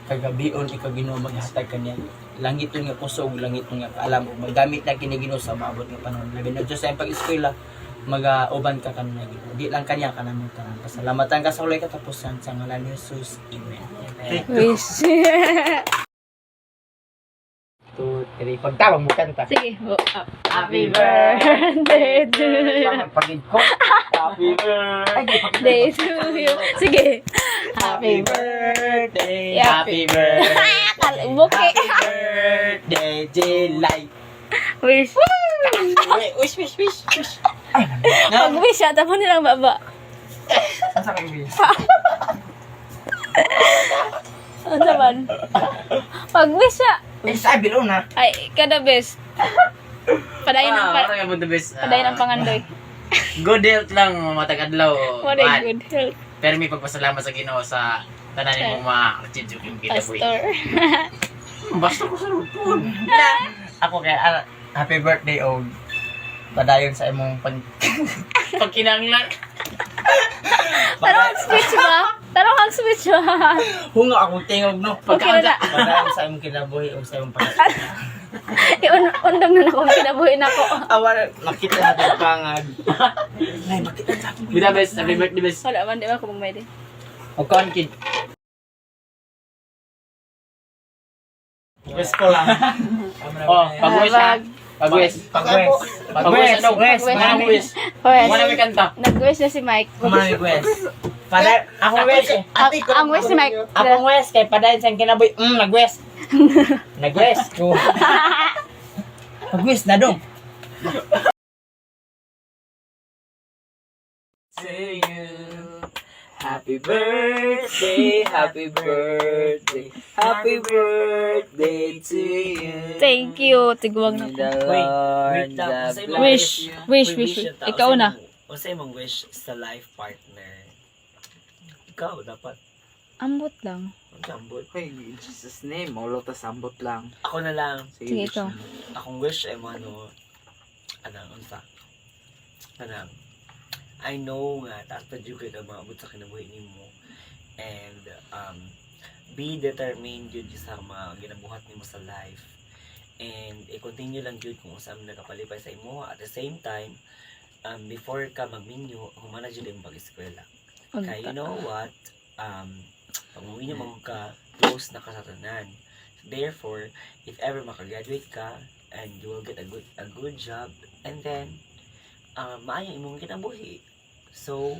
kagabion ikaw Ginoo maghatag kaniya langit nga kusog langit nga kaalam ug magamit na kini Ginoo sa maabot nga panahon labi na Dios sa pag-eskwela mag-uban ka kanina Ginoo di lang kanya kanang tanan pasalamatan ka sa ulay katapusan sa ngalan ni Jesus amen. Wish. 2 3 pagtawag mo kanta Sige. Happy birthday to you. pagid ko happy Day to you. Sige. happy birthday Happy happy birthday Buki. happy birthday July Wish. wish Pag-wish siya, tapos nilang baba. asa kay wish Ano naman? Pag-wish siya. sabi ro na Ay, kada best. Padayon ang Ano yung the best? padayon ang pangandoy. Good health lang, matag-adlaw. What a good health. Pero may pagpasalamat sa Ginoo sa tanan mo ma-achieve yung kita boy. Pastor. Basta ko sa lupon. ako kay happy birthday og padayon sa imong Pag kinanglan. Tarong ang speech ba? Tarong ang speech ba? hunga akong tingog no Okay na na. padayon sa imong kinabuhi o sa imong pag Undang na ako, kinabuhin ako. awal makita natin pangad ay makita natin With the best, happy birthday best. Wala man, di ba ako magmayde? o kon kid best ko lang Oh, pag-wish ha. Pag-wish. pag-wes Pag-wish ano? Pag-wes. Manang wish. Wes. Manang may kanta. Nag-wish na si Mike. kumani wes pada akong wes Ang wish si Mike. akong wes kay padayon sa kinabuhi nagwes nagwes nagwes na dong to you. Happy birthday, happy birthday, happy birthday to you. Thank you. Tiguwag na May ko. the Lord bless Wish. you. Wish, wish. Ikaw na. O sa imong wish sa life partner. Ikaw dapat. Ambot lang. Ang jambot. Hey, in Jesus' name, all of us ambot lang. Ako na lang. Sige, ito. Akong wish ay mo unsa. Anang I know nga taas pa jud kay ka maabot sa kinabuhi nimo and be determined jud sa mga ginabuhat nimo sa life and i-continue lang jud kung unsa man nakapalipay sa imo at the same time before ka magminyo humana jud ang pag-eskwela kay you know what pag muminyo man ka close na ka sa tanan therefore if ever makagraduate ka and you will get a good job and then maayo imong kinabuhi. So,